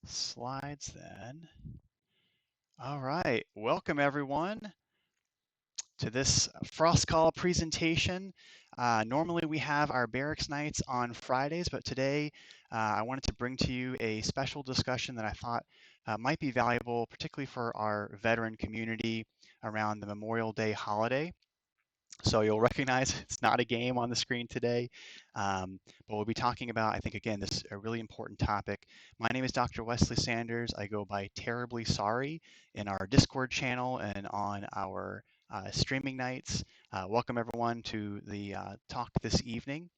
Slides then. All right, welcome everyone to this Frost Call presentation. Normally we have our barracks nights on Fridays, but today I wanted to bring to you a special discussion that I thought might be valuable, particularly for our veteran community around the Memorial Day holiday. So you'll recognize it's not a game on the screen today, but we'll be talking about, I think, again, this is a really important topic. My name is Dr. Wesley Sanders. I go by Terribly Sorry in our Discord channel and on our streaming nights. Welcome everyone to the talk this evening.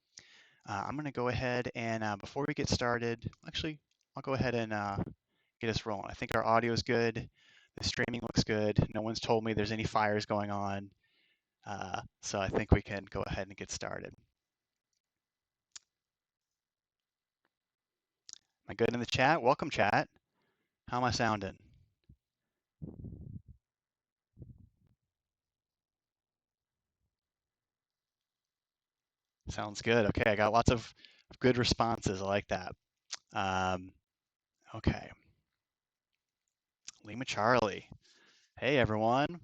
I'm going to go ahead and before we get started, actually, I'll go ahead and get us rolling. I think our audio is good. The streaming looks good. No one's told me there's any fires going on. So I think we can go ahead and get started. Am I good in the chat? Welcome, chat. How am I sounding? Sounds good. Okay, I got lots of good responses. I like that. Um, okay, Lima Charlie. Hey, everyone.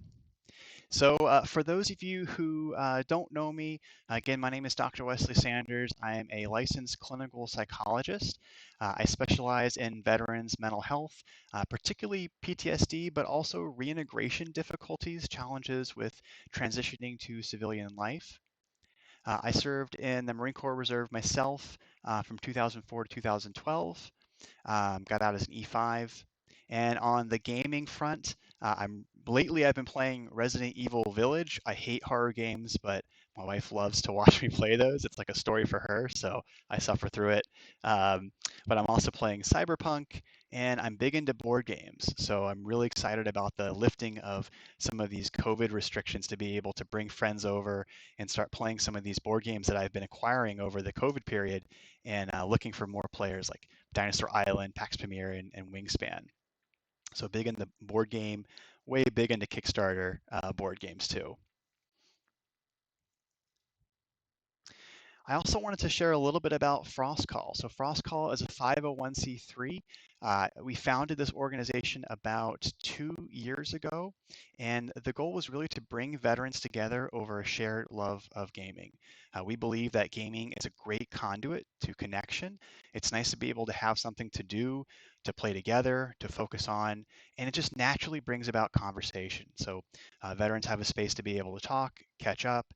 So for those of you who don't know me, again, my name is Dr. Wesley Sanders. I am a licensed clinical psychologist. I specialize in veterans' mental health, particularly PTSD, but also reintegration difficulties, challenges with transitioning to civilian life. I served in the Marine Corps Reserve myself from 2004 to 2012. Got out as an E5. And on the gaming front, I've been playing Resident Evil Village. I hate horror games, but my wife loves to watch me play those. It's like a story for her, so I suffer through it. Um, but I'm also playing Cyberpunk, and I'm big into board games. So I'm really excited about the lifting of some of these COVID restrictions to be able to bring friends over and start playing some of these board games that I've been acquiring over the COVID period, and looking for more players like Dinosaur Island, Pax Pamir, and Wingspan. So big in the board game, way big into Kickstarter board games too. I also wanted to share a little bit about Frost Call. So Frost Call is a 501c3. We founded this organization about 2 years ago, and the goal was really to bring veterans together over a shared love of gaming. We believe that gaming is a great conduit to connection. It's nice to be able to have something to do, to play together, to focus on, and it just naturally brings about conversation. So veterans have a space to be able to talk, catch up,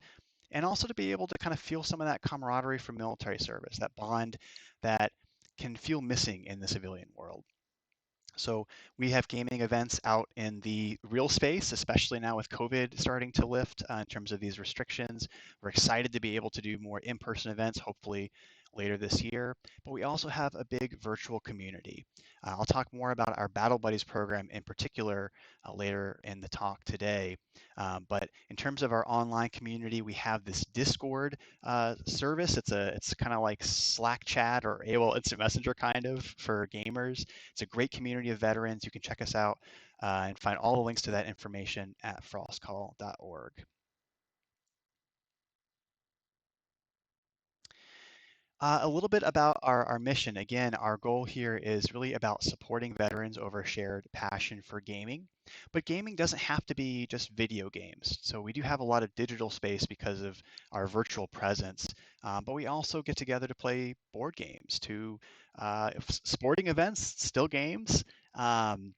and also to be able to kind of feel some of that camaraderie from military service, that bond that can feel missing in the civilian world. So we have gaming events out in the real space, especially now with COVID starting to lift in terms of these restrictions. We're excited to be able to do more in-person events, hopefully later this year. But we also have a big virtual community. I'll talk more about our Battle Buddies program in particular later in the talk today. But in terms of our online community, we have this Discord service. It's kind of like Slack chat or AOL Instant Messenger kind of for gamers. It's a great community of veterans. You can check us out and find all the links to that information at frostcall.org. A little bit about our mission. Again, our goal here is really about supporting veterans over a shared passion for gaming. But gaming doesn't have to be just video games. So we do have a lot of digital space because of our virtual presence. But we also get together to play board games, to sporting events, still games. Um,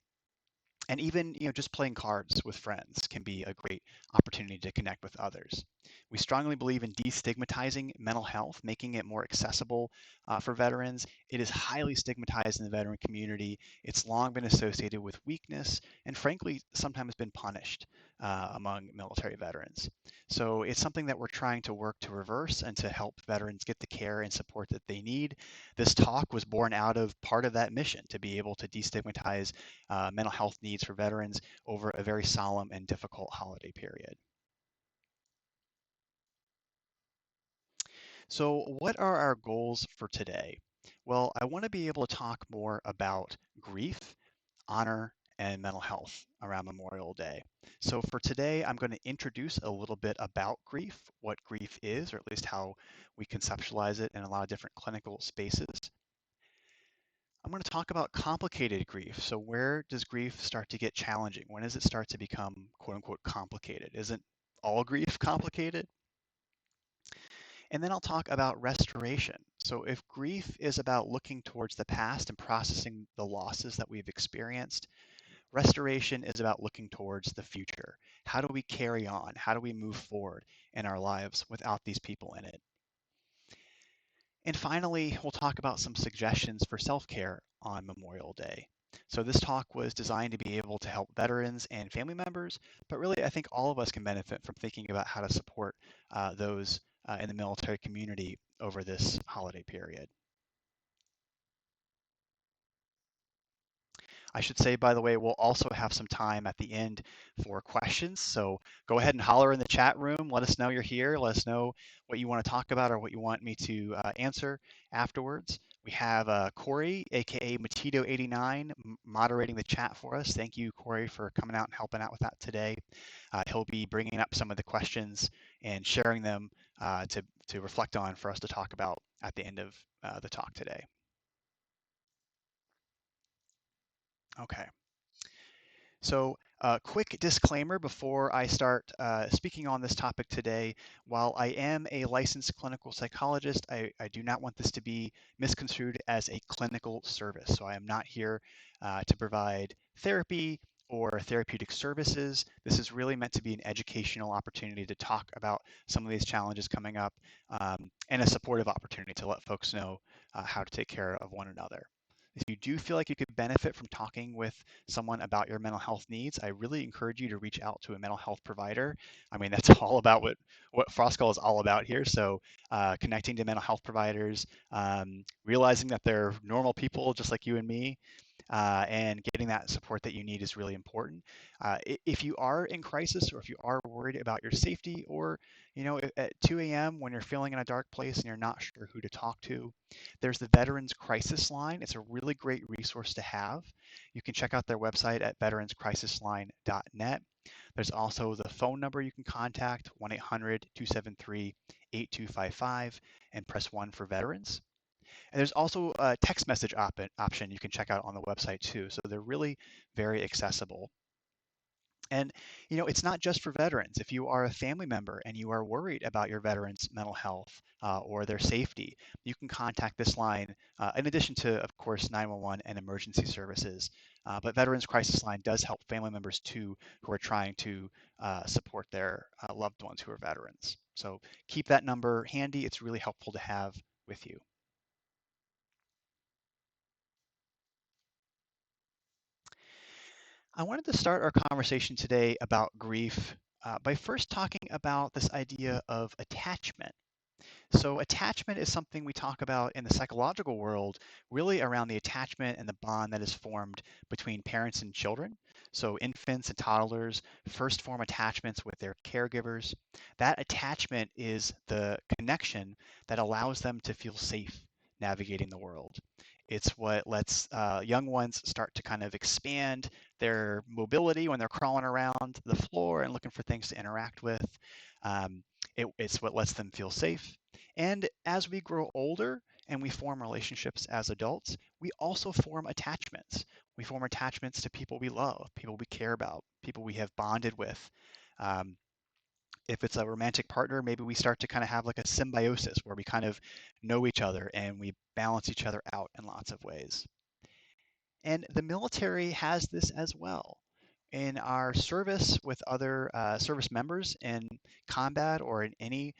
and even just playing cards with friends can be a great opportunity to connect with others. We strongly believe in destigmatizing mental health, making it more accessible for veterans. It is highly stigmatized in the veteran community. It's long been associated with weakness and frankly sometimes been punished among military veterans. So it's something that we're trying to work to reverse and to help veterans get the care and support that they need. This talk was born out of part of that mission to be able to destigmatize mental health needs for veterans over a very solemn and difficult holiday period. So, what are our goals for today? Well, I want to be able to talk more about grief, honor, and mental health around Memorial Day. So, for today, I'm going to introduce a little bit about grief, what grief is, or at least how we conceptualize it in a lot of different clinical spaces. I'm going to talk about complicated grief. So, where does grief start to get challenging? When does it start to become quote unquote complicated? Isn't all grief complicated? And then I'll talk about restoration. So, if grief is about looking towards the past and processing the losses that we've experienced, restoration is about looking towards the future. How do we carry on? How do we move forward in our lives without these people in it? And finally, we'll talk about some suggestions for self-care on Memorial Day. So this talk was designed to be able to help veterans and family members, but really I think all of us can benefit from thinking about how to support those in the military community over this holiday period. I should say, by the way, we'll also have some time at the end for questions. So go ahead and holler in the chat room. Let us know you're here. Let us know what you want to talk about or what you want me to answer afterwards. We have Corey, aka Matito89, moderating the chat for us. Thank you, Corey, for coming out and helping out with that today. He'll be bringing up some of the questions and sharing them to reflect on for us to talk about at the end of the talk today. Okay. So, quick disclaimer before I start speaking on this topic today. While I am a licensed clinical psychologist, I do not want this to be misconstrued as a clinical service. So, I am not here to provide therapy or therapeutic services. This is really meant to be an educational opportunity to talk about some of these challenges coming up and a supportive opportunity to let folks know how to take care of one another. If you do feel like you could benefit from talking with someone about your mental health needs, I really encourage you to reach out to a mental health provider. I mean, that's all about what Frostcall is all about here. So, connecting to mental health providers, realizing that they're normal people just like you and me, and getting that support that you need is really important. If you are in crisis or if you are worried about your safety, or at 2 a.m. when you're feeling in a dark place and you're not sure who to talk to, there's the Veterans Crisis Line. It's a really great resource to have. You can check out their website at veteranscrisisline.net. There's also the phone number you can contact, 1-800-273-8255, and press 1 for veterans. And there's also a text message option you can check out on the website too. So they're really very accessible. And it's not just for veterans. If you are a family member and you are worried about your veterans' mental health or their safety, you can contact this line in addition to, of course, 911 and emergency services. But Veterans Crisis Line does help family members too who are trying to support their loved ones who are veterans. So keep that number handy. It's really helpful to have with you. I wanted to start our conversation today about grief by first talking about this idea of attachment. So, attachment is something we talk about in the psychological world, really around the attachment and the bond that is formed between parents and children. So, infants and toddlers first form attachments with their caregivers. That attachment is the connection that allows them to feel safe navigating the world. It's what lets young ones start to kind of expand their mobility when they're crawling around the floor and looking for things to interact with. It's what lets them feel safe. And as we grow older and we form relationships as adults, we also form attachments. We form attachments to people we love, people we care about, people we have bonded with. Um, if it's a romantic partner, maybe we start to kind of have like a symbiosis where we kind of know each other and we balance each other out in lots of ways. And the military has this as well. In our service with other service members in combat or in any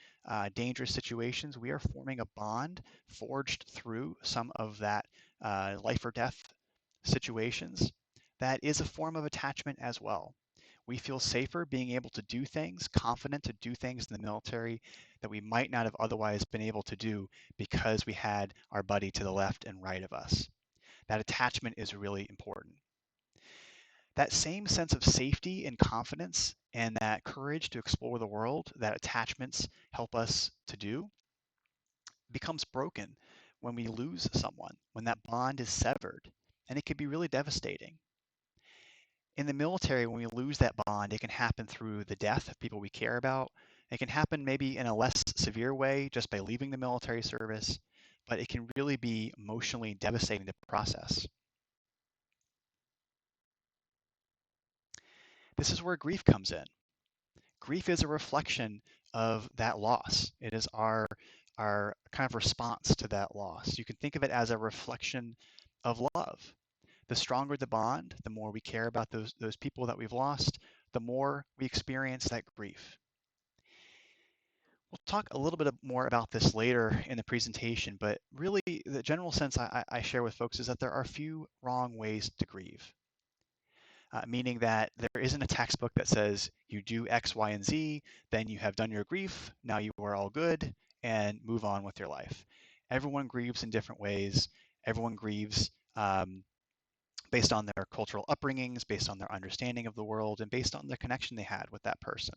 dangerous situations, we are forming a bond forged through some of that life or death situations. That is a form of attachment as well. We feel safer being able to do things, confident to do things in the military that we might not have otherwise been able to do because we had our buddy to the left and right of us. That attachment is really important. That same sense of safety and confidence and that courage to explore the world that attachments help us to do becomes broken when we lose someone, when that bond is severed, and it can be really devastating. In the military, when we lose that bond, it can happen through the death of people we care about. It can happen maybe in a less severe way just by leaving the military service, but it can really be emotionally devastating to process. This is where grief comes in. Grief is a reflection of that loss. It is our kind of response to that loss. You can think of it as a reflection of love. The stronger the bond, the more we care about those people that we've lost, the more we experience that grief. We'll talk a little bit more about this later in the presentation, but really the general sense I share with folks is that there are a few wrong ways to grieve. Meaning that there isn't a textbook that says you do X, Y, and Z, then you have done your grief, now you are all good, and move on with your life. Everyone grieves in different ways. Everyone grieves based on their cultural upbringings, based on their understanding of the world, and based on the connection they had with that person.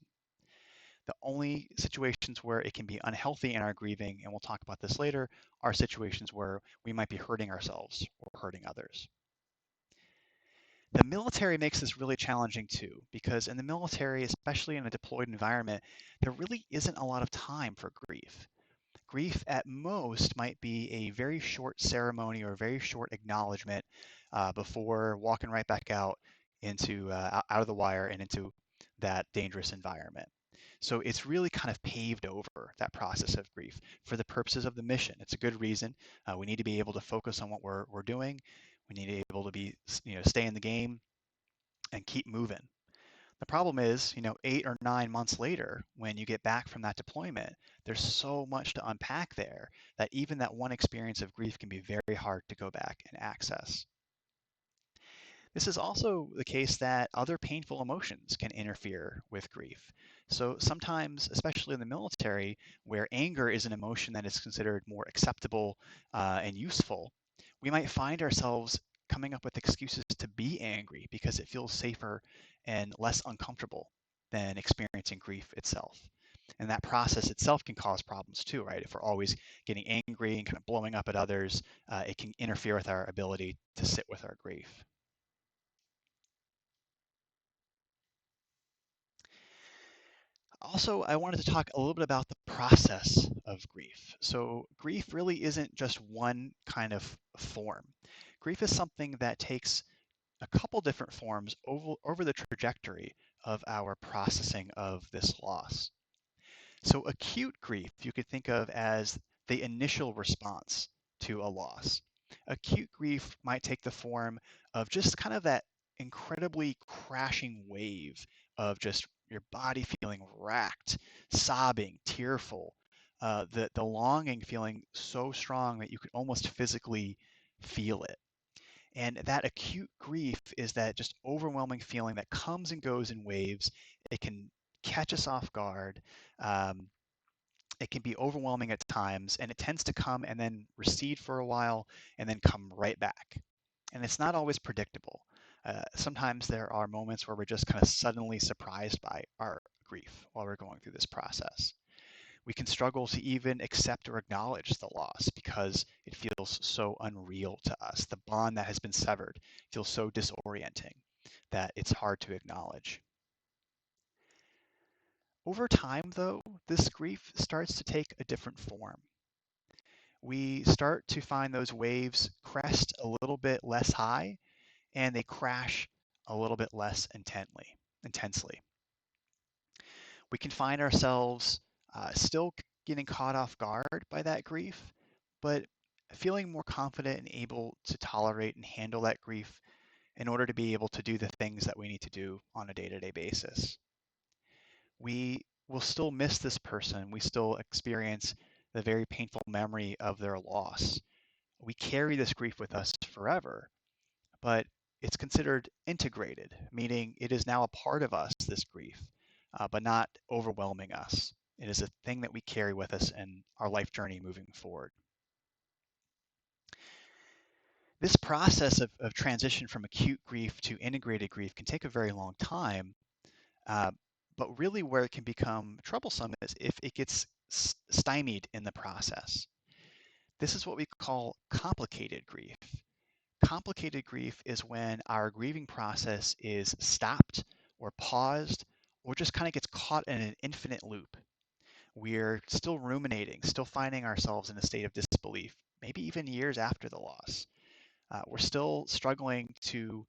The only situations where it can be unhealthy in our grieving, and we'll talk about this later, are situations where we might be hurting ourselves or hurting others. The military makes this really challenging too, because in the military, especially in a deployed environment, there really isn't a lot of time for grief. Grief at most might be a very short ceremony or a very short acknowledgement before walking right back out into out of the wire and into that dangerous environment. So it's really kind of paved over that process of grief for the purposes of the mission. It's a good reason. We need to be able to focus on what we're doing. We need to be able to be, stay in the game and keep moving. The problem is, 8 or 9 months later, when you get back from that deployment, there's so much to unpack there that even that one experience of grief can be very hard to go back and access. This is also the case that other painful emotions can interfere with grief. So sometimes, especially in the military, where anger is an emotion that is considered more acceptable and useful, we might find ourselves coming up with excuses to be angry because it feels safer and less uncomfortable than experiencing grief itself. And that process itself can cause problems too, right? If we're always getting angry and kind of blowing up at others, it can interfere with our ability to sit with our grief. Also, I wanted to talk a little bit about the process of grief. So, grief really isn't just one kind of form. Grief is something that takes a couple different forms over the trajectory of our processing of this loss. So, acute grief you could think of as the initial response to a loss. Acute grief might take the form of just kind of that incredibly crashing wave of just your body feeling racked, sobbing, tearful, the longing feeling so strong that you could almost physically feel it. And that acute grief is that just overwhelming feeling that comes and goes in waves. It can catch us off guard. Um, it can be overwhelming at times, and it tends to come and then recede for a while and then come right back. And it's not always predictable. Sometimes there are moments where we're just kind of suddenly surprised by our grief while we're going through this process. We can struggle to even accept or acknowledge the loss because it feels so unreal to us. The bond that has been severed feels so disorienting that it's hard to acknowledge. Over time, though, this grief starts to take a different form. We start to find those waves crest a little bit less high and they crash a little bit less intensely. We can find ourselves still getting caught off guard by that grief, but feeling more confident and able to tolerate and handle that grief in order to be able to do the things that we need to do on a day-to-day basis. We will still miss this person. We still experience the very painful memory of their loss. We carry this grief with us forever, but it's considered integrated, meaning it is now a part of us, this grief, but not overwhelming us. It is a thing that we carry with us in our life journey moving forward. This process of transition from acute grief to integrated grief can take a very long time, uh, but really where it can become troublesome is if it gets stymied in the process. This is what we call complicated grief. Complicated grief is when our grieving process is stopped or paused or just kind of gets caught in an infinite loop. We're still ruminating, still finding ourselves in a state of disbelief maybe even years after the loss. We're still struggling to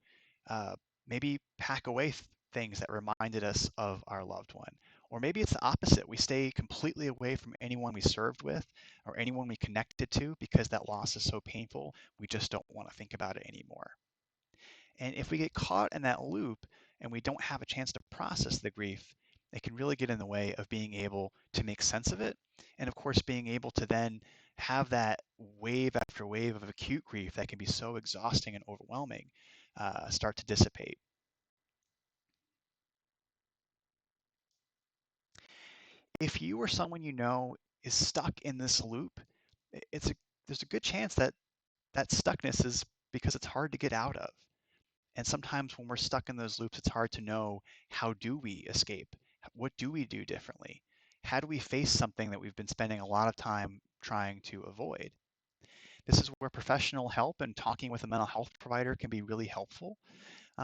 uh, maybe pack away things that reminded us of our loved one. Or maybe it's the opposite. We stay completely away from anyone we served with or anyone we connected to because that loss is so painful, we just don't want to think about it anymore. And if we get caught in that loop and we don't have a chance to process the grief, it can really get in the way of being able to make sense of it. And of course, being able to then have that wave after wave of acute grief that can be so exhausting and overwhelming start to dissipate. If you or someone you know is stuck in this loop, there's a good chance that that stuckness is because it's hard to get out of. And sometimes when we're stuck in those loops, it's hard to know, how do we escape? What do we do differently? How do we face something that we've been spending a lot of time trying to avoid? This is where professional help and talking with a mental health provider can be really helpful,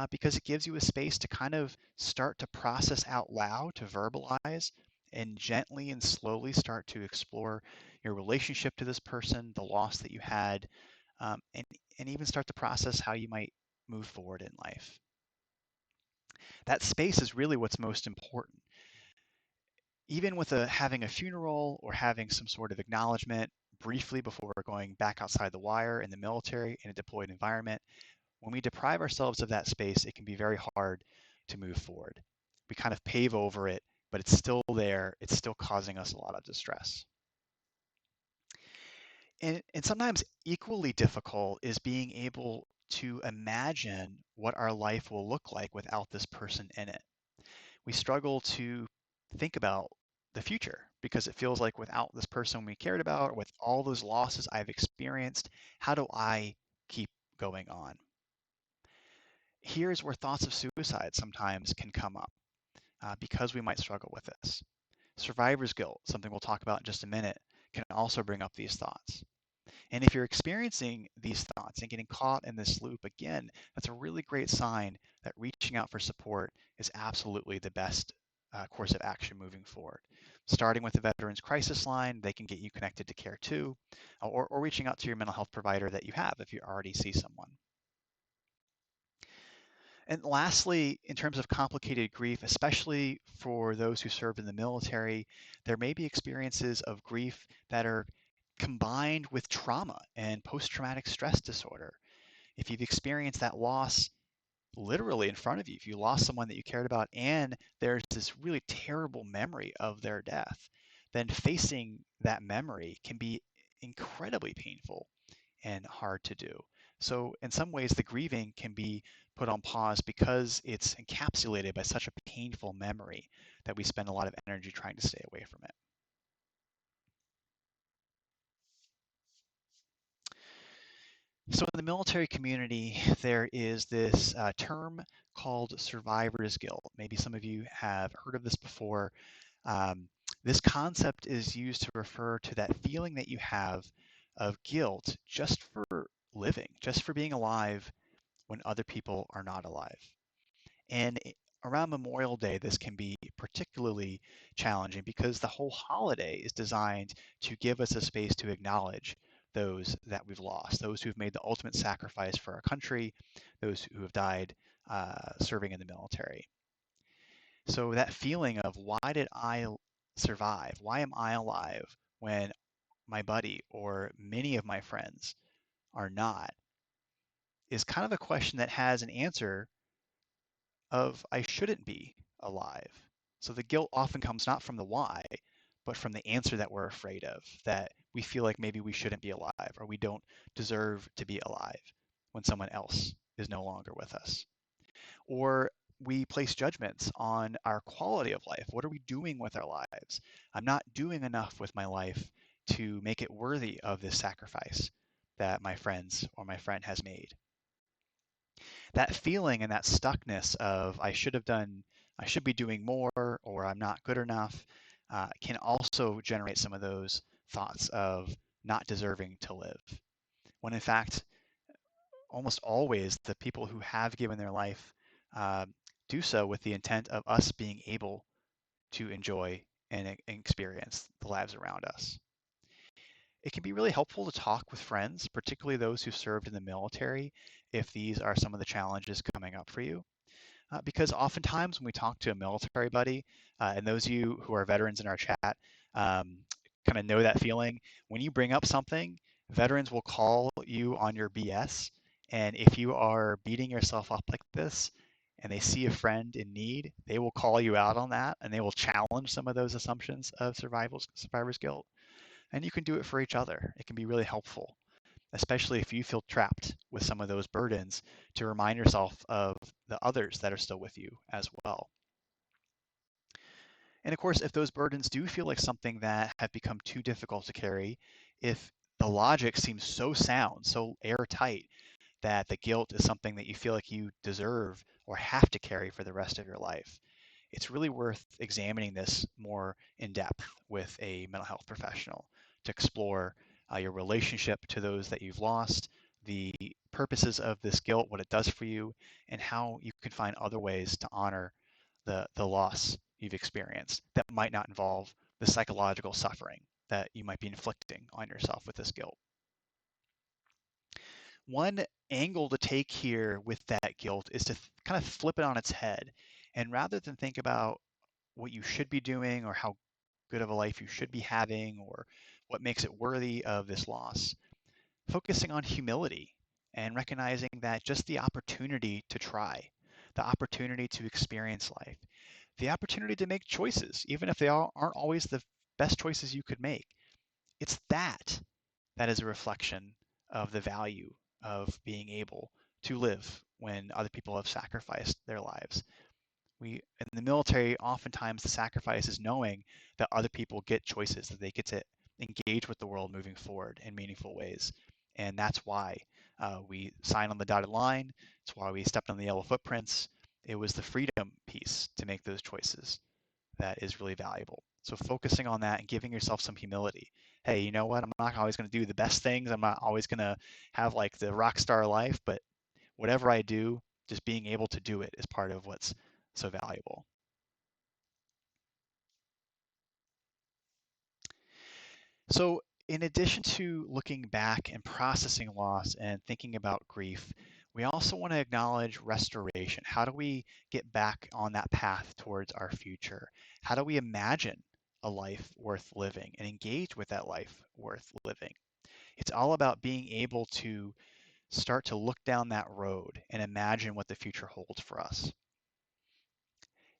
because it gives you a space to kind of start to process out loud, to verbalize, and gently and slowly start to explore your relationship to this person, the loss that you had, and even start to process how you might move forward in life. That space is really what's most important. Even with having a funeral or having some sort of acknowledgement briefly before going back outside the wire in the military in a deployed environment, when we deprive ourselves of that space, it can be very hard to move forward. We kind of pave over it, but it's still there. It's still causing us a lot of distress. And sometimes equally difficult is being able to imagine what our life will look like without this person in it. We struggle to think about the future because it feels like without this person we cared about, or with all those losses I've experienced, how do I keep going on? Here's where thoughts of suicide sometimes can come up, because we might struggle with this. Survivor's guilt, something we'll talk about in just a minute, can also bring up these thoughts. And if you're experiencing these thoughts and getting caught in this loop again, that's a really great sign that reaching out for support is absolutely the best course of action moving forward. Starting with the Veterans Crisis Line, they can get you connected to Care 2, or reaching out to your mental health provider that you have if you already see someone. And lastly, in terms of complicated grief, especially for those who served in the military, there may be experiences of grief that are combined with trauma and post-traumatic stress disorder. If you've experienced that loss literally in front of you, if you lost someone that you cared about and there's this really terrible memory of their death, then facing that memory can be incredibly painful and hard to do. So, in some ways, the grieving can be put on pause because it's encapsulated by such a painful memory that we spend a lot of energy trying to stay away from it. So, in the military community, there is this term called survivor's guilt. Maybe some of you have heard of this before. Um, this concept is used to refer to that feeling that you have of guilt just for living, just for being alive when other people are not alive. And around Memorial Day, this can be particularly challenging because the whole holiday is designed to give us a space to acknowledge those that we've lost, those who've made the ultimate sacrifice for our country, those who have died serving in the military. So that feeling of, why did I survive? Why am I alive when my buddy or many of my friends are not, is kind of a question that has an answer of, I shouldn't be alive. So the guilt often comes not from the why, but from the answer that we're afraid of, that we feel like maybe we shouldn't be alive or we don't deserve to be alive when someone else is no longer with us. Or we place judgments on our quality of life. What are we doing with our lives? I'm not doing enough with my life to make it worthy of this sacrifice that my friends or my friend has made. That feeling and that stuckness of, I should be doing more, or I'm not good enough, can also generate some of those thoughts of not deserving to live. When in fact, almost always the people who have given their life uh, do so with the intent of us being able to enjoy and experience the lives around us. It can be really helpful to talk with friends, particularly those who served in the military, if these are some of the challenges coming up for you. Because oftentimes when we talk to a military buddy, and those of you who are veterans in our chat um, kind of know that feeling. When you bring up something, veterans will call you on your BS. And if you are beating yourself up like this, and they see a friend in need, they will call you out on that, and they will challenge some of those assumptions of survivor's guilt. And you can do it for each other. It can be really helpful, especially if you feel trapped with some of those burdens, to remind yourself of the others that are still with you as well. And of course, if those burdens do feel like something that have become too difficult to carry, if the logic seems so sound, so airtight, that the guilt is something that you feel like you deserve or have to carry for the rest of your life, it's really worth examining this more in depth with a mental health professional to explore your relationship to those that you've lost, the purposes of this guilt, what it does for you, and how you can find other ways to honor the loss you've experienced that might not involve the psychological suffering that you might be inflicting on yourself with this guilt. One angle to take here with that guilt is to kind of flip it on its head. And rather than think about what you should be doing or how good of a life you should be having or what makes it worthy of this loss, focusing on humility and recognizing that just the opportunity to try, the opportunity to experience life, the opportunity to make choices, even if they aren't always the best choices you could make, it's that is a reflection of the value of being able to live when other people have sacrificed their lives. We in the military, oftentimes the sacrifice is knowing that other people get choices, that they get to engage with the world moving forward in meaningful ways. And that's why we sign on the dotted line. It's why we stepped on the yellow footprints. It was the freedom piece to make those choices that is really valuable. So focusing on that and giving yourself some humility. Hey, you know what? I'm not always going to do the best things. I'm not always going to have like the rock star life, but whatever I do, just being able to do it is part of what's so valuable. So, in addition to looking back and processing loss and thinking about grief, we also want to acknowledge restoration. How do we get back on that path towards our future? How do we imagine a life worth living and engage with that life worth living? It's all about being able to start to look down that road and imagine what the future holds for us.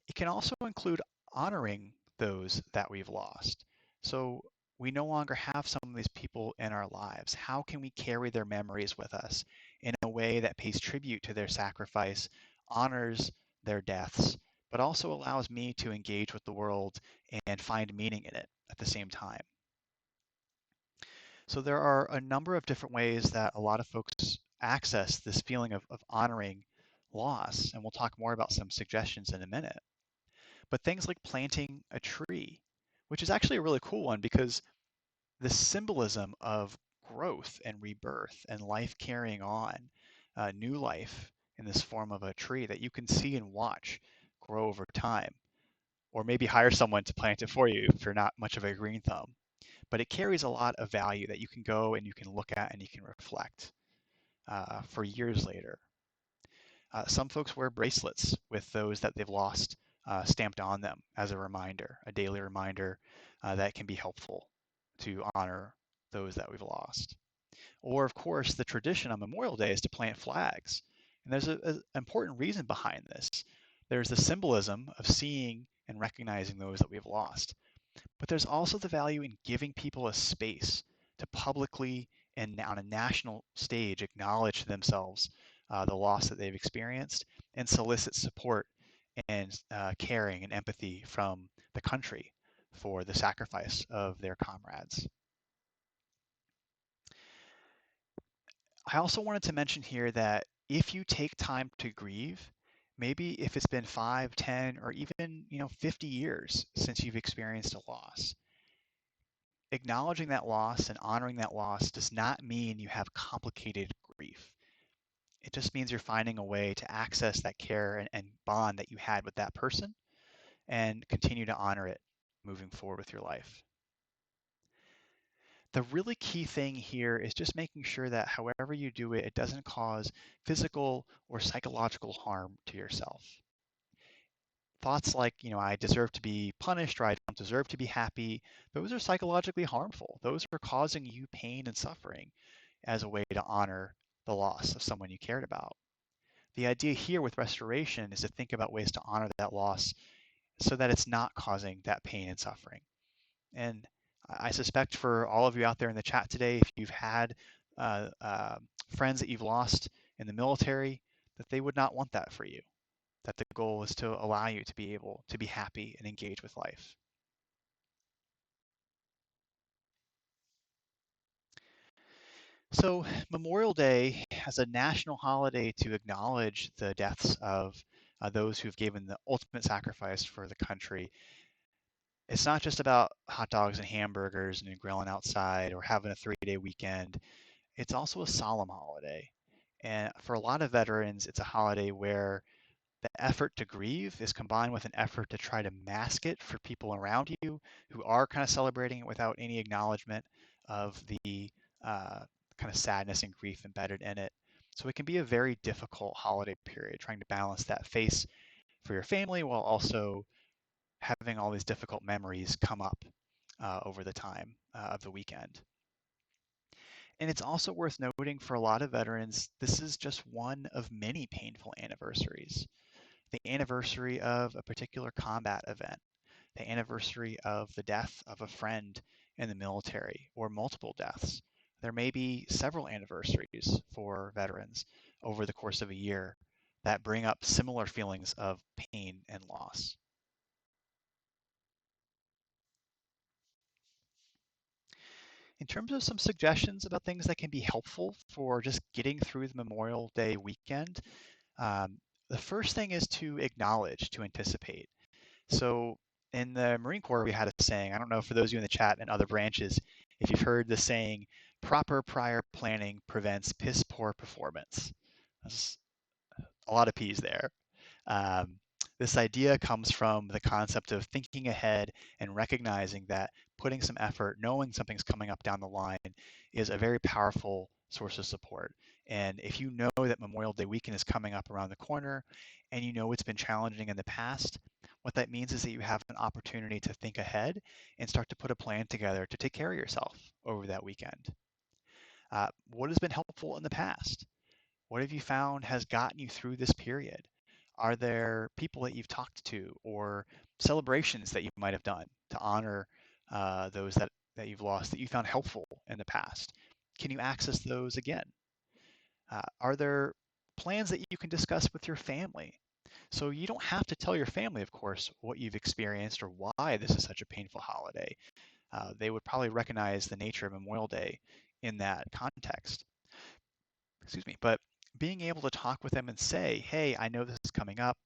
It can also include honoring those that we've lost. So we no longer have some of these people in our lives. How can we carry their memories with us in a way that pays tribute to their sacrifice, honors their deaths, but also allows me to engage with the world and find meaning in it at the same time? So there are a number of different ways that a lot of folks access this feeling of honoring loss, and we'll talk more about some suggestions in a minute. But things like planting a tree, which is actually a really cool one because the symbolism of growth and rebirth and life carrying on, new life in this form of a tree that you can see and watch grow over time, or maybe hire someone to plant it for you if you're not much of a green thumb. But it carries a lot of value that you can go and you can look at and you can reflect for years later. Some folks wear bracelets with those that they've lost stamped on them as a reminder, a daily reminder that can be helpful to honor those that we've lost. Or, of course, the tradition on Memorial Day is to plant flags. And there's an important reason behind this. There's the symbolism of seeing and recognizing those that we've lost. But there's also the value in giving people a space to publicly and on a national stage acknowledge to themselves the loss that they've experienced and solicit support and caring and empathy from the country for the sacrifice of their comrades. I also wanted to mention here that if you take time to grieve, maybe if it's been 5, 10, or even 50 years since you've experienced a loss, acknowledging that loss and honoring that loss does not mean you have complicated grief. It just means you're finding a way to access that care and bond that you had with that person and continue to honor it moving forward with your life. The really key thing here is just making sure that however you do it, it doesn't cause physical or psychological harm to yourself. Thoughts like, I deserve to be punished or I don't deserve to be happy, those are psychologically harmful. Those are causing you pain and suffering as a way to honor the loss of someone you cared about. The idea here with restoration is to think about ways to honor that loss so that it's not causing that pain and suffering. And I suspect for all of you out there in the chat today, if you've had uh, uh, friends that you've lost in the military, that they would not want that for you, that the goal is to allow you to be able to be happy and engage with life. So Memorial Day as a national holiday to acknowledge the deaths of those who've given the ultimate sacrifice for the country. It's not just about hot dogs and hamburgers and grilling outside or having a 3-day weekend. It's also a solemn holiday. And for a lot of veterans, it's a holiday where the effort to grieve is combined with an effort to try to mask it for people around you who are kind of celebrating it without any acknowledgement of the uh, kind of sadness and grief embedded in it. So it can be a very difficult holiday period, trying to balance that face for your family while also having all these difficult memories come up over the time of the weekend. And it's also worth noting for a lot of veterans, this is just one of many painful anniversaries. The anniversary of a particular combat event, the anniversary of the death of a friend in the military, or multiple deaths. There may be several anniversaries for veterans over the course of a year that bring up similar feelings of pain and loss. In terms of some suggestions about things that can be helpful for just getting through the Memorial Day weekend, the first thing is to acknowledge, to anticipate. So in the Marine Corps, we had a saying, I don't know for those of you in the chat and other branches, if you've heard the saying, proper prior planning prevents piss poor performance. There's a lot of P's there. Um, this idea comes from the concept of thinking ahead and recognizing that putting some effort, knowing something's coming up down the line, is a very powerful source of support. And if you know that Memorial Day weekend is coming up around the corner and you know it's been challenging in the past, what that means is that you have an opportunity to think ahead and start to put a plan together to take care of yourself over that weekend. What has been helpful in the past? What have you found has gotten you through this period? Are there people that you've talked to or celebrations that you might have done to honor those that you've lost that you found helpful in the past? Can you access those again? Are there plans that you can discuss with your family? So you don't have to tell your family, of course, what you've experienced or why this is such a painful holiday. They would probably recognize the nature of Memorial Day in that context. Excuse me, but being able to talk with them and say, hey, I know this is coming up.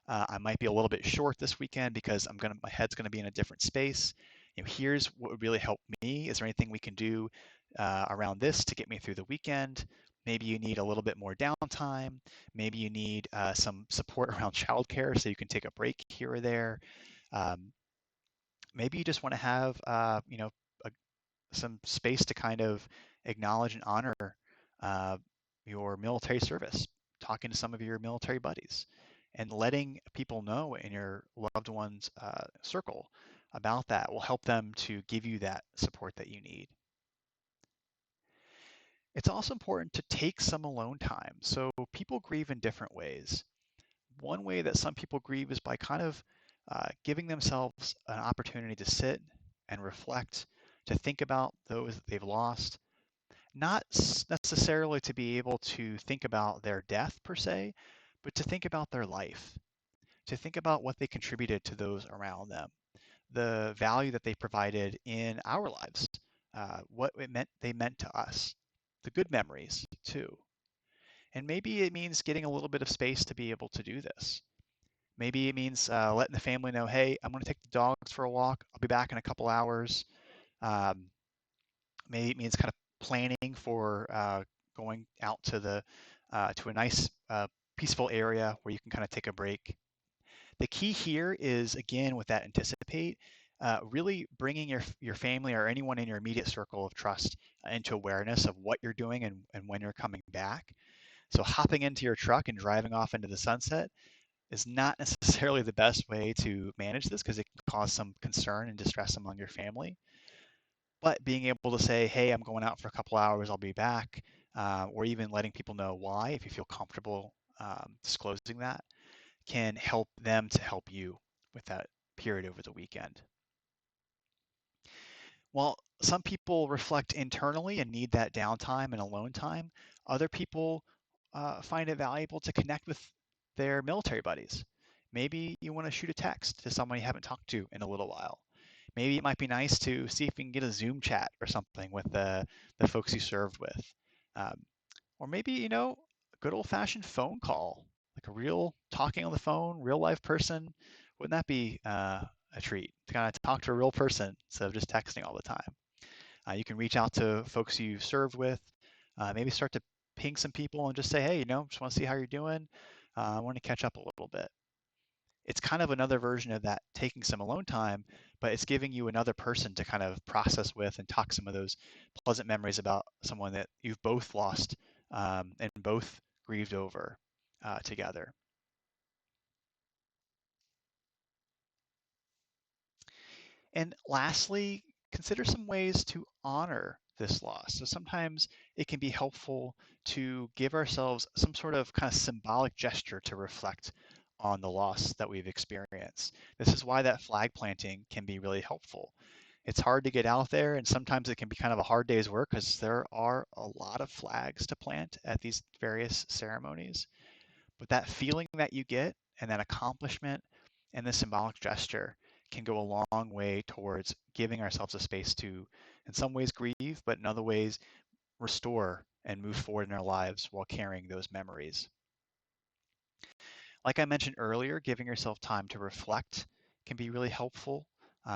I might be a little bit short this weekend because my head's gonna be in a different space. Here's what would really help me. Is there anything we can do around this to get me through the weekend? Maybe you need a little bit more downtime. Maybe you need some support around childcare so you can take a break here or there. Um, Maybe you just want to have a some space to kind of acknowledge and honor uh, your military service, talking to some of your military buddies, and letting people know in your loved ones' circle about that will help them to give you that support that you need. It's also important to take some alone time. So people grieve in different ways. One way that some people grieve is by kind of giving themselves an opportunity to sit and reflect, to think about those that they've lost, not necessarily to be able to think about their death per se, but to think about their life, to think about what they contributed to those around them, the value that they provided in our lives, what they meant to us, the good memories too. And maybe it means getting a little bit of space to be able to do this. Maybe it means letting the family know, hey, I'm going to take the dogs for a walk. I'll be back in a couple hours. Um, Maybe it means kind of planning for going out to a nice peaceful area where you can kind of take a break. The key here is again with that anticipate. really bringing your family or anyone in your immediate circle of trust into awareness of what you're doing and when you're coming back. So hopping into your truck and driving off into the sunset is not necessarily the best way to manage this because it can cause some concern and distress among your family. But being able to say, hey, I'm going out for a couple hours, I'll be back, or even letting people know why, if you feel comfortable disclosing that, can help them to help you with that period over the weekend. While some people reflect internally and need that downtime and alone time, other people find it valuable to connect with their military buddies. Maybe you want to shoot a text to someone you haven't talked to in a little while. Maybe it might be nice to see if you can get a Zoom chat or something with the folks you served with. Um, or maybe, a good old fashioned phone call, like a real talking on the phone, real life person. Wouldn't that be a treat to kind of talk to a real person instead of just texting all the time? You can reach out to folks you served with, maybe start to ping some people and just say, hey, just want to see how you're doing. I want to catch up a little bit. It's kind of another version of that taking some alone time, but it's giving you another person to kind of process with and talk some of those pleasant memories about someone that you've both lost and both grieved over together. And lastly, consider some ways to honor this loss. So sometimes it can be helpful to give ourselves some sort of kind of symbolic gesture to reflect on the loss that we've experienced. This is why that flag planting can be really helpful. It's hard to get out there, and sometimes it can be kind of a hard day's work because there are a lot of flags to plant at these various ceremonies. But that feeling that you get and that accomplishment and the symbolic gesture can go a long way towards giving ourselves a space to, in some ways, grieve, but in other ways, restore and move forward in our lives while carrying those memories. Like I mentioned earlier, giving yourself time to reflect can be really helpful,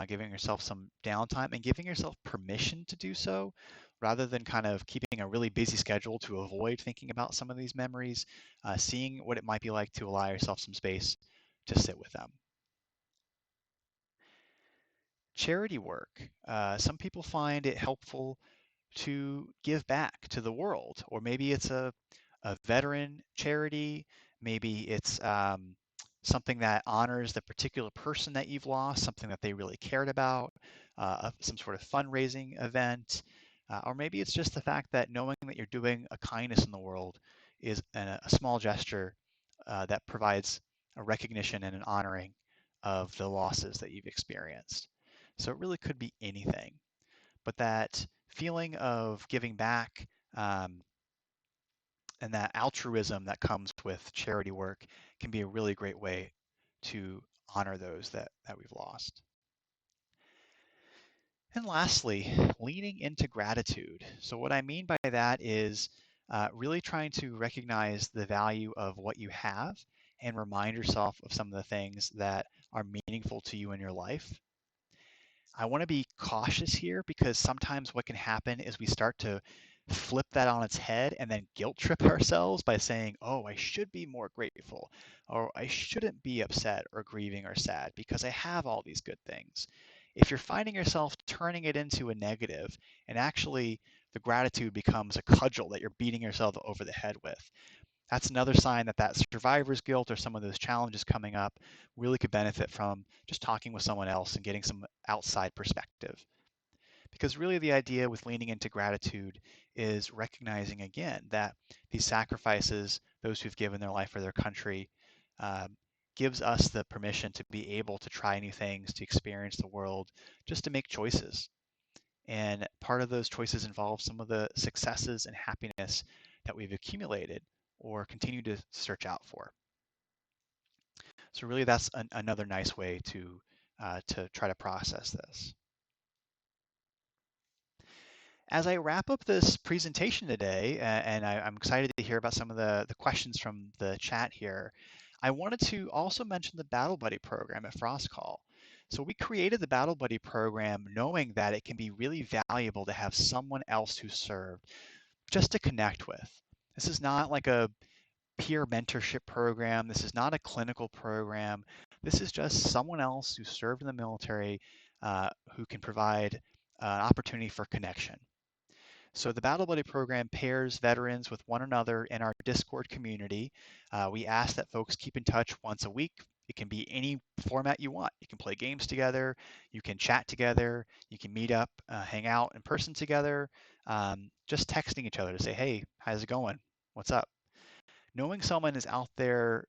giving yourself some downtime and giving yourself permission to do so rather than kind of keeping a really busy schedule to avoid thinking about some of these memories, seeing what it might be like to allow yourself some space to sit with them. Charity work. Some people find it helpful to give back to the world, or maybe it's a veteran charity, maybe it's something that honors the particular person that you've lost, something that they really cared about, some sort of fundraising event, or maybe it's just the fact that knowing that you're doing a kindness in the world is a small gesture that provides a recognition and an honoring of the losses that you've experienced. So it really could be anything, but that feeling of giving back and that altruism that comes with charity work can be a really great way to honor those that we've lost. And lastly, leaning into gratitude. So what I mean by that is really trying to recognize the value of what you have and remind yourself of some of the things that are meaningful to you in your life. I want to be cautious here because sometimes what can happen is we start to flip that on its head and then guilt trip ourselves by saying, oh, I should be more grateful, or I shouldn't be upset or grieving or sad because I have all these good things. If you're finding yourself turning it into a negative and actually the gratitude becomes a cudgel that you're beating yourself over the head with, that's another sign that that survivor's guilt or some of those challenges coming up really could benefit from just talking with someone else and getting some outside perspective. Because really the idea with leaning into gratitude is recognizing again that these sacrifices, those who've given their life for their country, gives us the permission to be able to try new things, to experience the world, just to make choices. And part of those choices involve some of the successes and happiness that we've accumulated or continue to search out for. So really that's another nice way to try to process this. As I wrap up this presentation today, and I'm excited to hear about some of the questions from the chat here, I wanted to also mention the Battle Buddy program at Frost Call. So we created the Battle Buddy program knowing that it can be really valuable to have someone else who served just to connect with. This is not like a peer mentorship program. This is not a clinical program. This is just someone else who served in the military who can provide an opportunity for connection. So the Battle Buddy program pairs veterans with one another in our Discord community. We ask that folks keep in touch once a week. It can be any format you want. You can play games together, you can chat together, you can meet up, hang out in person together, just texting each other to say, hey, how's it going? What's up? Knowing someone is out there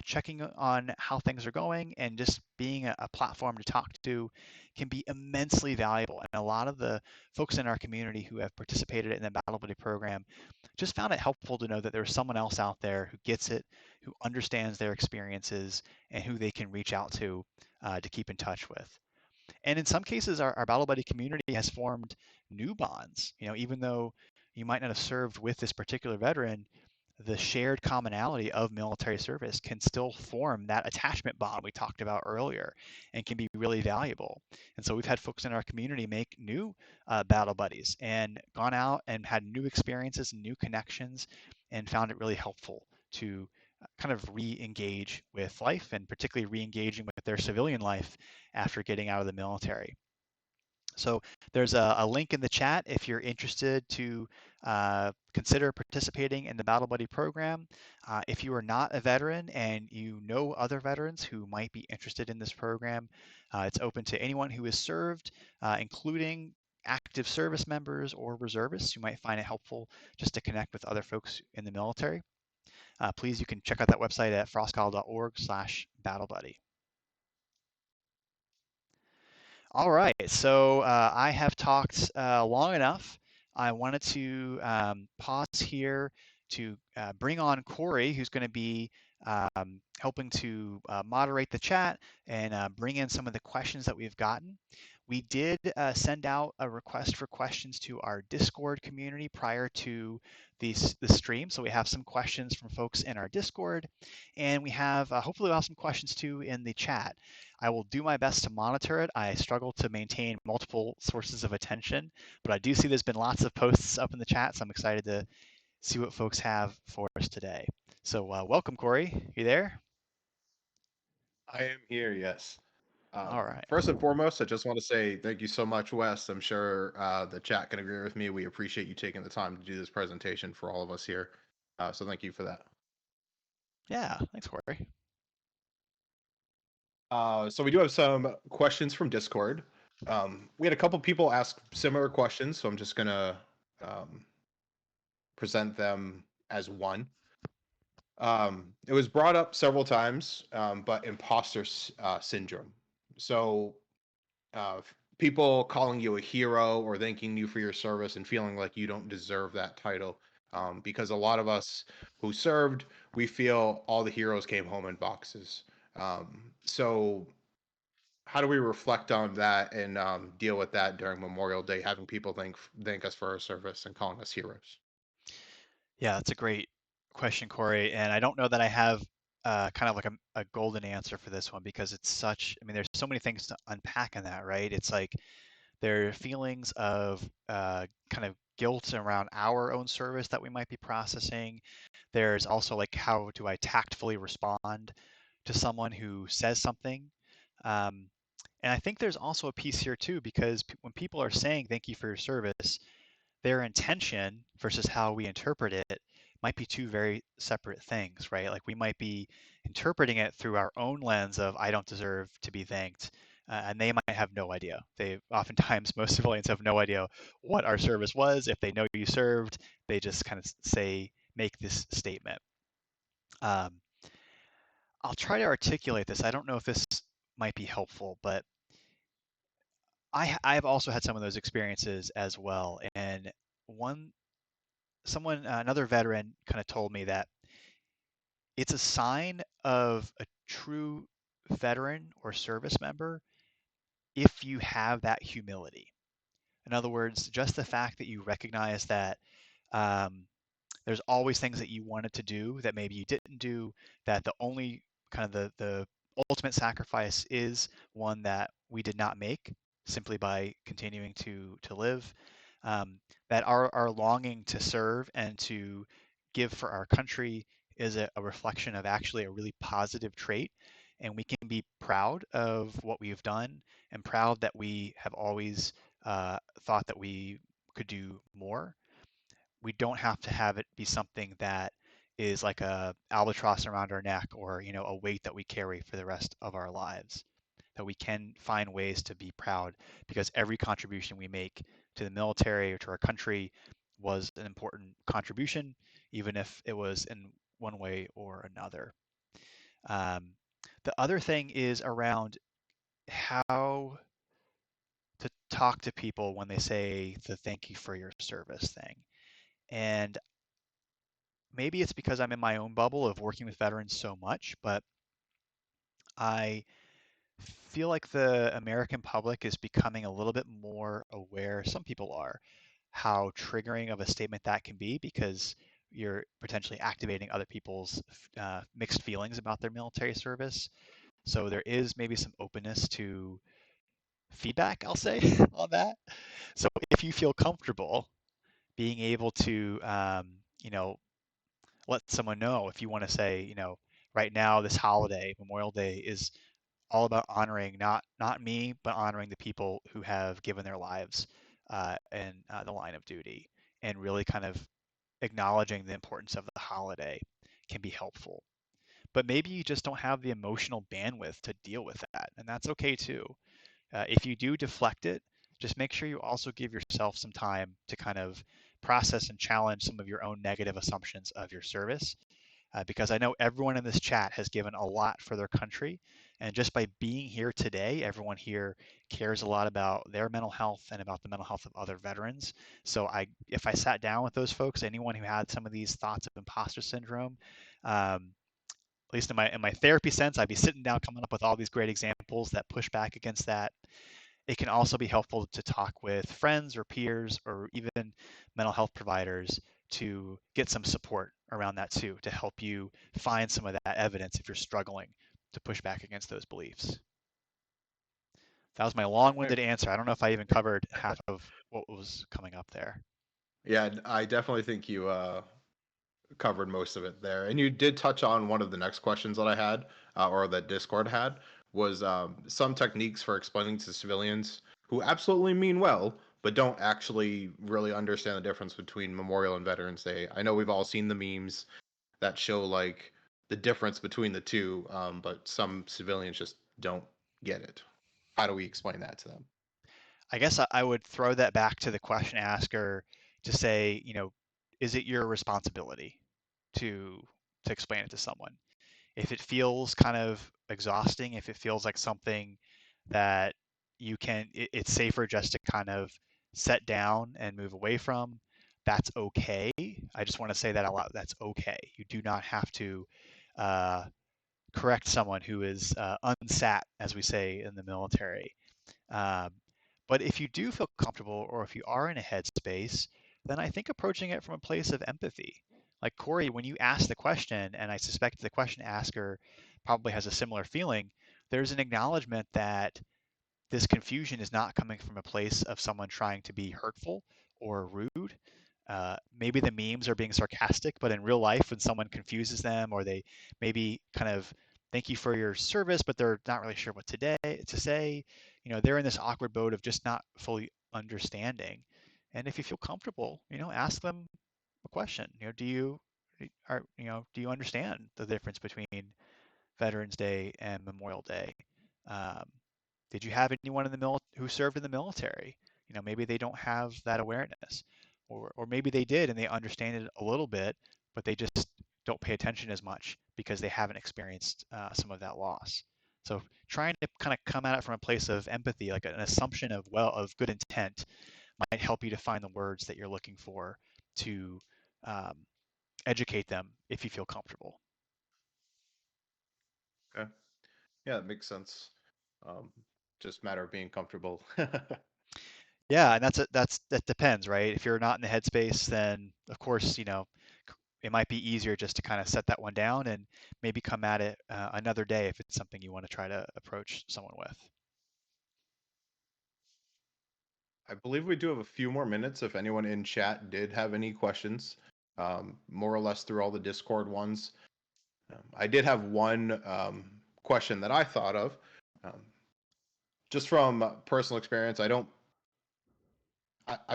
checking on how things are going and just being a platform to talk to can be immensely valuable. And a lot of the folks in our community who have participated in the Battle Buddy program just found it helpful to know that there's someone else out there who gets it, who understands their experiences, and who they can reach out to keep in touch with. And in some cases, our Battle Buddy community has formed new bonds. Even though you might not have served with this particular veteran, the shared commonality of military service can still form that attachment bond we talked about earlier and can be really valuable. And so we've had folks in our community make new battle buddies and gone out and had new experiences and new connections and found it really helpful to kind of re-engage with life and particularly re-engaging with their civilian life after getting out of the military. So there's a link in the chat if you're interested to consider participating in the Battle Buddy program. If you are not a veteran and you know other veterans who might be interested in this program, it's open to anyone who has served, including active service members or reservists who might find it helpful just to connect with other folks in the military. Please, you can check out that website at frostcall.org/battlebuddy. All right, so I have talked long enough. I wanted to pause here to bring on Corey, who's going to be helping to moderate the chat and bring in some of the questions that we've gotten. We did send out a request for questions to our Discord community prior to the stream, so we have some questions from folks in our Discord, and we have hopefully we'll have some questions too in the chat. I will do my best to monitor it. I struggle to maintain multiple sources of attention, but I do see there's been lots of posts up in the chat, so I'm excited to see what folks have for us today. So welcome, Corey. You there? I am here, yes. All right. First and foremost, I just want to say thank you so much, Wes. I'm sure the chat can agree with me. We appreciate you taking the time to do this presentation for all of us here. So thank you for that. Yeah, thanks, Corey. So we do have some questions from Discord. We had a couple people ask similar questions, so I'm just gonna um, present them as one. It was brought up several times, but syndrome. So people calling you a hero or thanking you for your service and feeling like you don't deserve that title. Because a lot of us who served, we feel all the heroes came home in boxes. So, how do we reflect on that and deal with that during Memorial Day, having people thank us for our service and calling us heroes? Yeah, that's a great question, Corey. And I don't know that I have kind of like a golden answer for this one because it's such, I mean, there's so many things to unpack in that, right? It's like there are feelings of kind of guilt around our own service that we might be processing. There's also like, how do I tactfully respond to someone who says something? Um, and I think there's also a piece here too, because when people are saying thank you for your service, their intention versus how we interpret it might be two very separate things, right? Like we might be interpreting it through our own lens of I don't deserve to be thanked, and they might have no idea. They oftentimes most civilians have no idea what our service was. If they know you served, they just kind of make this statement. Um, I'll try to articulate this. I don't know if this might be helpful, but I've also had some of those experiences as well. And one another veteran kind of told me that it's a sign of a true veteran or service member if you have that humility. In other words, just the fact that you recognize that um, there's always things that you wanted to do that maybe you didn't do, that the only kind of the ultimate sacrifice is one that we did not make simply by continuing to live. That our longing to serve and to give for our country is a reflection of actually a really positive trait. and we can be proud of what we've done and proud that we have always thought that we could do more. We don't have to have it be something that is like a albatross around our neck, or a weight that we carry for the rest of our lives. That we can find ways to be proud, because every contribution we make to the military or to our country was an important contribution, even if it was in one way or another. um, the other thing is around how to talk to people when they say the "thank you for your service" thing. And maybe it's because I'm in my own bubble of working with veterans so much, but I feel like the American public is becoming a little bit more aware, some people are, how triggering of a statement that can be, because you're potentially activating other people's mixed feelings about their military service. So there is maybe some openness to feedback, I'll say, on that. So if you feel comfortable being able to, let someone know, if you want to say, right now, this holiday, Memorial Day, is all about honoring not me, but honoring the people who have given their lives in the line of duty, and really kind of acknowledging the importance of the holiday can be helpful. But maybe you just don't have the emotional bandwidth to deal with that, and that's okay too. If you do deflect it, just make sure you also give yourself some time to kind of process and challenge some of your own negative assumptions of your service, because I know everyone in this chat has given a lot for their country. And just by being here today, everyone here cares a lot about their mental health and about the mental health of other veterans. So if I sat down with those folks, anyone who had some of these thoughts of imposter syndrome, at least in my therapy sense, I'd be sitting down coming up with all these great examples that push back against that. It can also be helpful to talk with friends or peers or even mental health providers to get some support around that too, to help you find some of that evidence if you're struggling to push back against those beliefs. That was my Yeah, long-winded answer. I don't know if I even covered half of what was coming up there. yeah, I definitely think you covered most of it there. And you did touch on one of the next questions that I had, or that Discord had, was some techniques for explaining to civilians who absolutely mean well, but don't actually really understand the difference between Memorial and Veterans Day. I know we've all seen the memes that show like the difference between the two, but some civilians just don't get it. How do we explain that to them? I guess I would throw that back to the question asker to say, is it your responsibility to to explain it to someone? If it feels kind of exhausting, if it feels like something that it's safer just to kind of set down and move away from, that's okay. I just want to say that a lot. That's okay. You do not have to uh, correct someone who is unsat, as we say in the military. Um, but if you do feel comfortable, or if you are in a headspace, then I think approaching it from a place of empathy. Like Corey, when you ask the question, and I suspect the question asker probably has a similar feeling, there's an acknowledgement that this confusion is not coming from a place of someone trying to be hurtful or rude. Maybe the memes are being sarcastic, but in real life, when someone confuses them, or they maybe kind of thank you for your service, but they're not really sure what to say, they're in this awkward boat of just not fully understanding. And if you feel comfortable, ask them a question. Do you understand the difference between Veterans Day and Memorial Day? Um, did you have anyone in the who served in the military? Maybe they don't have that awareness, or maybe they did and they understand it a little bit, but they just don't pay attention as much because they haven't experienced some of that loss. So trying to kind of come at it from a place of empathy, like an assumption of good intent, might help you to find the words that you're looking for to um, educate them if you feel comfortable. Okay. Yeah, it makes sense. Um, just matter of being comfortable. Yeah, and that depends, right? If you're not in the headspace, then of course, it might be easier just to kind of set that one down and maybe come at it another day if it's something you want to try to approach someone with. I believe we do have a few more minutes if anyone in chat did have any questions, more or less through all the Discord ones. I did have one question that I thought of. Um, just from personal experience, I've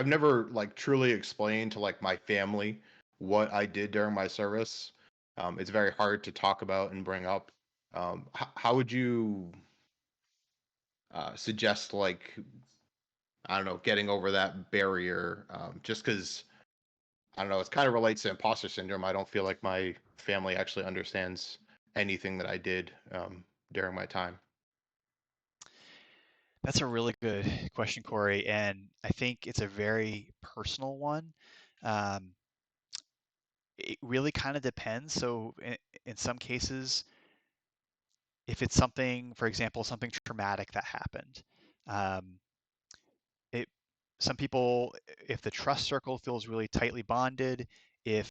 never like truly explained to like my family what I did during my service. It's very hard to talk about and bring up. How would you suggest like I don't know getting over that barrier? Just because I don't know, it kind of relates to imposter syndrome. I don't feel like my family actually understands anything that I did during my time. That's a really good question, Corey, and I think it's a very personal one. Um, it really kind of depends. So in some cases, if it's something, for example, something traumatic that happened, um, it some people, if the trust circle feels really tightly bonded, if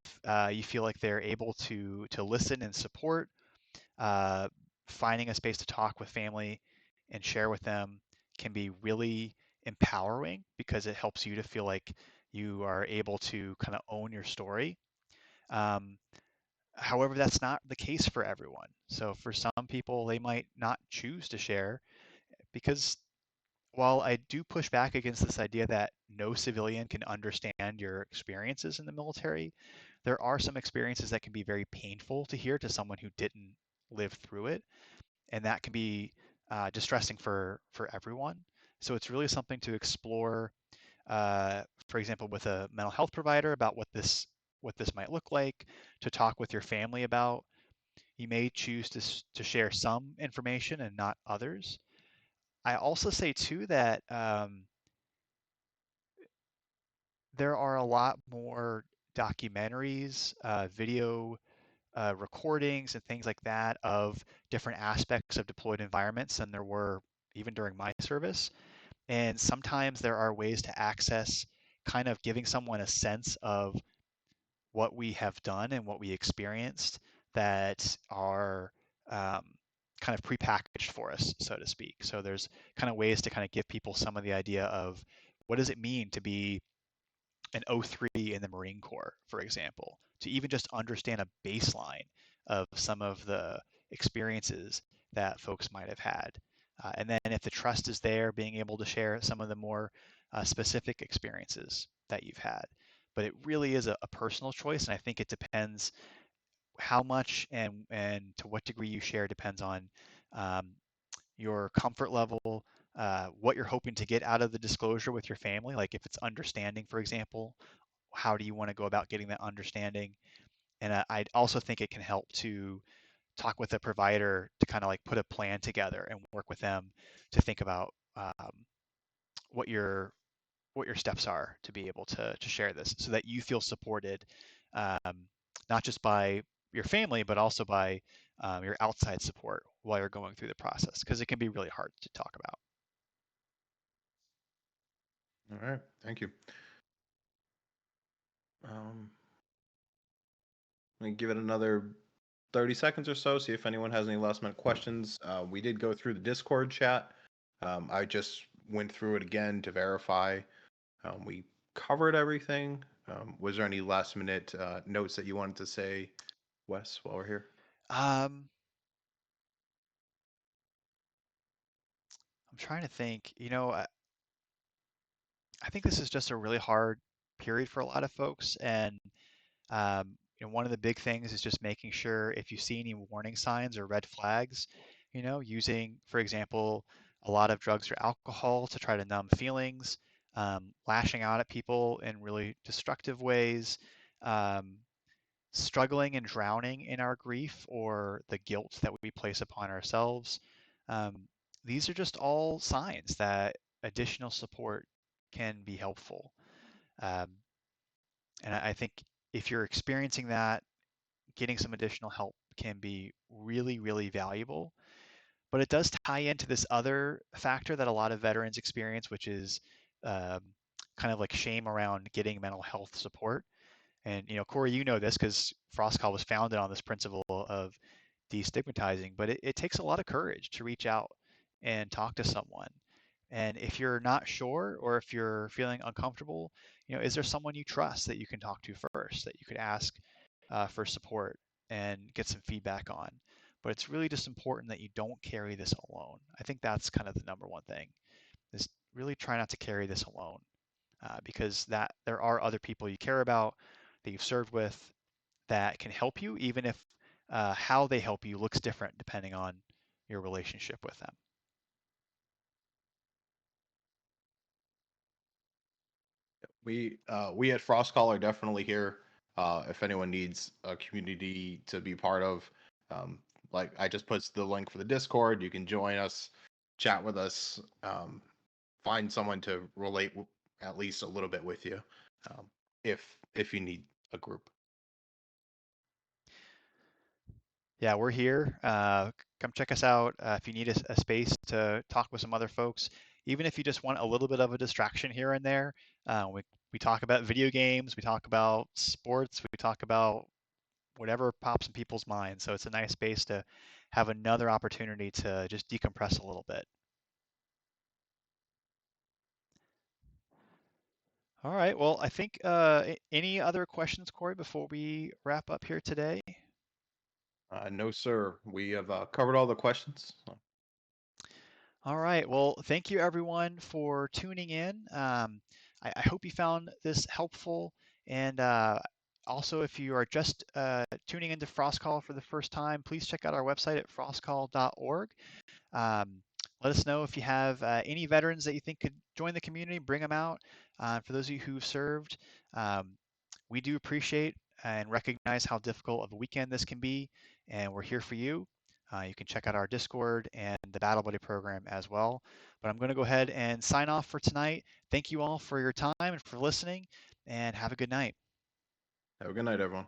you feel like they're able to listen and support, uh, finding a space to talk with family and share with them can be really empowering because it helps you to feel like you are able to kind of own your story. Um, However, that's not the case for everyone. So for some people, they might not choose to share because while I do push back against this idea that no civilian can understand your experiences in the military, there are some experiences that can be very painful to hear to someone who didn't live through it, and that can be distressing for everyone. So it's really something to explore, for example, with a mental health provider about what this might look like, to talk with your family about. You may choose to share some information and not others. I also say too that there are a lot more documentaries, video recordings, and things like that of different aspects of deployed environments than there were even during my service. And sometimes there are ways to access kind of giving someone a sense of what we have done and what we experienced that are um, kind of prepackaged for us, so to speak. So there's kind of ways to kind of give people some of the idea of what does it mean to be an O3 in the Marine Corps, for example, to even just understand a baseline of some of the experiences that folks might have had. And then if the trust is there, being able to share some of the more specific experiences that you've had. But it really is a personal choice, and I think it depends how much and to what degree you share depends on um, your comfort level, what you're hoping to get out of the disclosure with your family. Like if it's understanding, for example, how do you want to go about getting that understanding? And I also think it can help to talk with a provider to kind of like put a plan together and work with them to think about what your what your steps are to be able to share this so that you feel supported, um, not just by your family, but also by your outside support while you're going through the process, because it can be really hard to talk about. All right, thank you. Um, Let me give it another 30 seconds or so, see if anyone has any last minute questions. We did go through the Discord chat. I just went through it again to verify we covered everything. Was there any last minute notes that you wanted to say, Wes, while we're here? Um, I'm trying to think. I think this is just a really hard period for a lot of folks, and one of the big things is just making sure if you see any warning signs or red flags, using, for example, a lot of drugs or alcohol to try to numb feelings, lashing out at people in really destructive ways, um, struggling and drowning in our grief or the guilt that we place upon ourselves. Um, these are just all signs that additional support can be helpful. Um, and I think if you're experiencing that, getting some additional help can be really, really valuable. But it does tie into this other factor that a lot of veterans experience, which is um, kind of like shame around getting mental health support. And Corey, you know this because Frostcall was founded on this principle of destigmatizing, but it takes a lot of courage to reach out and talk to someone. And if you're not sure or if you're feeling uncomfortable, is there someone you trust that you can talk to first, that you could ask for support and get some feedback on? but it's really just important that you don't carry this alone. I think that's kind of the number one thing, is really try not to carry this alone, because that there are other people you care about that you've served with that can help you, even if how they help you looks different depending on your relationship with them. We at Frost Call are definitely here. If anyone needs a community to be part of, um, like I just put the link for the Discord. You can join us, chat with us, find someone to relate at least a little bit with you, um, if you need a group. Yeah, we're here. Come check us out if you need a space to talk with some other folks. Even if you just want a little bit of a distraction here and there, we talk about video games, we talk about sports, we talk about whatever pops in people's minds. So it's a nice space to have another opportunity to just decompress a little bit. All right. Well, I think any other questions, Corey, before we wrap up here today? No, sir. We have covered all the questions. All right. Well, thank you everyone for tuning in. I hope you found this helpful. And also, if you are just tuning into Frost Call for the first time, please check out our website at frostcall.org. Um, let us know if you have any veterans that you think could join the community, bring them out. For those of you who've served, um, we do appreciate and recognize how difficult of a weekend this can be, and we're here for you. You can check out our Discord and the Battle Buddy program as well. But I'm going to go ahead and sign off for tonight. Thank you all for your time and for listening, and have a good night. Have a good night, everyone.